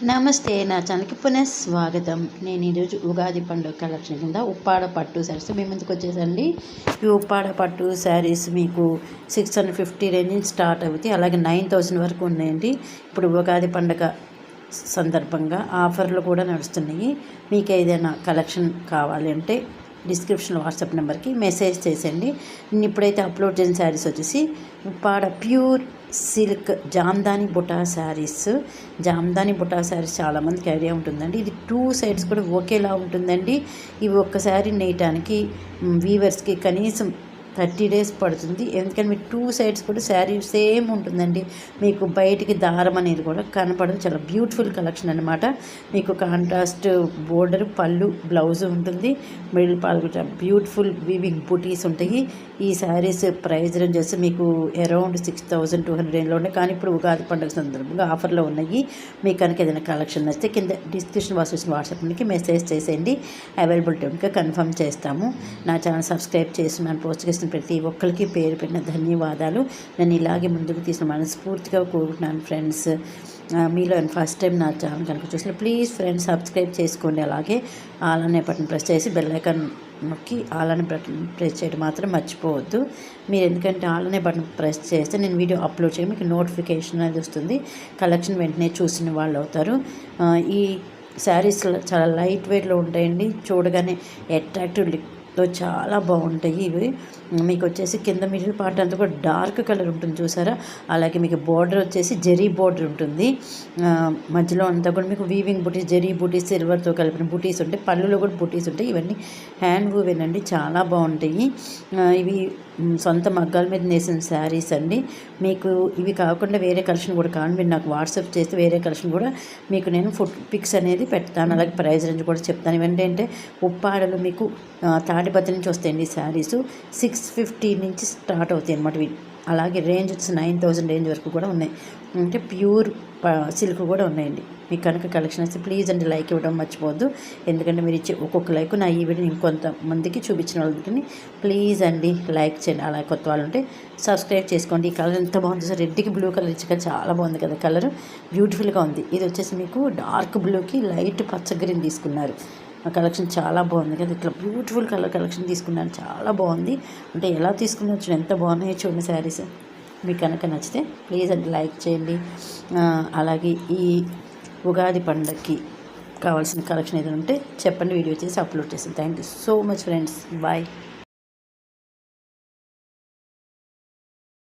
నమస్తే, నా ఛానల్కి పునః స్వాగతం. నేను ఈరోజు ఉగాది పండుగ కలెక్షన్ కింద ఉప్పాడ పట్టు శారీస్ మీ ముందుకు వచ్చేసండి. ఈ ఉప్పాడ పట్టు శారీస్ మీకు 650 రేంజ్ నుంచి స్టార్ట్ అవుతాయి, అలాగే 9000 వరకు ఉన్నాయండి. ఇప్పుడు ఉగాది పండుగ సందర్భంగా ఆఫర్లు కూడా నడుస్తున్నాయి. మీకు ఏదైనా కలెక్షన్ కావాలి అంటే డిస్క్రిప్షన్లో వాట్సాప్ నెంబర్కి మెసేజ్ చేసేయండి. నేను ఇప్పుడైతే అప్లోడ్ చేసిన శారీస్ వచ్చేసి ఉప్పాడ ప్యూర్ సిల్క్ జామ్దాని బుటా శారీస్. జామ్దాని బుటా శారీస్ చాలామందికి ఐడియా ఉంటుందండి. ఇది 2 సైడ్స్ కూడా ఒకేలా ఉంటుందండి. ఇవి ఒక్కసారి నేయటానికి వీవర్స్కి కనీసం 30 డేస్ పడుతుంది. ఎందుకంటే మీకు 2 సైడ్స్ కూడా శారీ సేమ్ ఉంటుందండి. మీకు బయటికి దారం అనేది కూడా కనపడదు. చాలా బ్యూటిఫుల్ కలెక్షన్ అనమాట. మీకు కాంట్రాస్ట్ బోర్డర్, పళ్ళు, బ్లౌజ్ ఉంటుంది. మిడిల్ పాల్ కూడా బ్యూటిఫుల్ వీవింగ్ బుటీస్ ఉంటాయి. ఈ శారీస్ ప్రైస్ రేంజ్ వచ్చి మీకు అరౌండ్ 6200 రేంజ్లో ఉన్నాయి. కానీ ఇప్పుడు ఉగాది పండుగ సందర్భంగా ఆఫర్లో ఉన్నాయి. మీకు కనుక ఏదైనా కలెక్షన్ నచ్చితే కింద డిస్క్రిప్షన్ బాక్స్ వచ్చిన వాట్సాప్కి మెసేజ్ చేసేయండి. అవైలబిలిటీ ఉంటే కన్ఫర్మ్ చేస్తాము. నా ఛానల్ సబ్స్క్రైబ్ చేస్తున్నాను. పోస్ట్ చేసిన ప్రతి ఒక్కరికి పేరు పెట్టిన ధన్యవాదాలు. నేను ఇలాగే ముందుకు తీసిన మనస్ఫూర్తిగా కోరుకుంటున్నాను ఫ్రెండ్స్. మీలో ఫస్ట్ టైం నా ఛానల్ కనుక చూసిన ప్లీజ్ ఫ్రెండ్స్ సబ్స్క్రైబ్ చేసుకోండి. అలాగే ఆల్ అనే బటన్ ప్రెస్ చేసి బెల్ ఐకాన్ నొక్కి ఆల్ అనే బటన్ ప్రెస్ చేయడం మాత్రం మర్చిపోవద్దు. మీరు ఎందుకంటే ఆల్ అనే బటన్ ప్రెస్ చేస్తే నేను వీడియో అప్లోడ్ చేయడం మీకు నోటిఫికేషన్ అనేది వస్తుంది. కలెక్షన్ వెంటనే చూసిన వాళ్ళు అవుతారు. ఈ శారీస్ చాలా లైట్ వెయిట్లో ఉంటాయండి. చూడగానే అట్రాక్టివ్ తో చాలా బాగుంటాయి. ఇవి మీకు వచ్చేసి కింద మిడిల్ పార్ట్ అంతా కూడా డార్క్ కలర్ ఉంటుంది చూసారా. అలాగే మీకు బోర్డర్ వచ్చేసి జెరీ బోర్డర్ ఉంటుంది. మధ్యలో అంతా కూడా మీకు వీవింగ్ బుటీస్, జెరీ బుటీస్, సిల్వర్తో కలిపిన బుటీస్ ఉంటాయి. పళ్ళులో కూడా బుటీస్ ఉంటాయి. ఇవన్నీ హ్యాండ్ వూవెన్ అండి, చాలా బాగుంటాయి. ఇవి సొంత మగ్గాల మీద నేసిన శారీస్ అండి. మీకు ఇవి కాకుండా వేరే కలెక్షన్ కూడా కావాలి, మీరు నాకు వాట్సాప్ చేస్తే వేరే కలెక్షన్ కూడా మీకు నేను ఫుడ్ పిక్స్ అనేది పెడతాను. అలాగే ప్రైస్ రేంజ్ కూడా చెప్తాను. ఇవేంటంటే ఉప్పాడలు మీకు తాడిపత్రి నుంచి వస్తాయండి. ఈ శారీస్ 650 నుంచి స్టార్ట్ అవుతాయి అన్నమాట. అలాగే రేంజ్ వచ్చి 9000 రేంజ్ వరకు కూడా ఉన్నాయి. అంటే ప్యూర్ సిల్క్ కూడా ఉన్నాయండి. మీకు కనుక కలెక్షన్ వస్తే ప్లీజ్ అండి లైక్ ఇవ్వడం మర్చిపోవద్దు. ఎందుకంటే మీరు ఇచ్చే ఒక్కొక్క లైక్ నా ఈ వీడియో ఇంకొంతమందికి చూపించిన వాళ్ళకి ప్లీజ్ అండి లైక్ చేయండి. అలా కొత్త వాళ్ళు ఉంటే సబ్స్క్రైబ్ చేసుకోండి. ఈ కలర్ ఎంత బాగుంది సార్, రెడ్కి బ్లూ కలర్ ఇచ్చి చాలా బాగుంది కదా, కలర్ బ్యూటిఫుల్గా ఉంది. ఇది వచ్చేసి మీకు డార్క్ బ్లూకి లైట్ పచ్చ గ్రీన్ తీసుకున్నారు. ఆ కలెక్షన్ చాలా బాగుంది కదా, ఇట్లా బ్యూటిఫుల్ కలర్ కలెక్షన్ తీసుకున్నాను, చాలా బాగుంది. అంటే ఎలా తీసుకున్నారు, ఎంత బాగున్నాయో చూడండి శారీస్. మీకు కనుక నచ్చితే ప్లీజ్ అండి లైక్ చేయండి. అలాగే ఈ ఉగాది పండగకి కావాల్సిన కలెక్షన్ ఏదైనా ఉంటే చెప్పండి, వీడియో చేసి అప్లోడ్ చేస్తాను. Thank you so much friends, bye.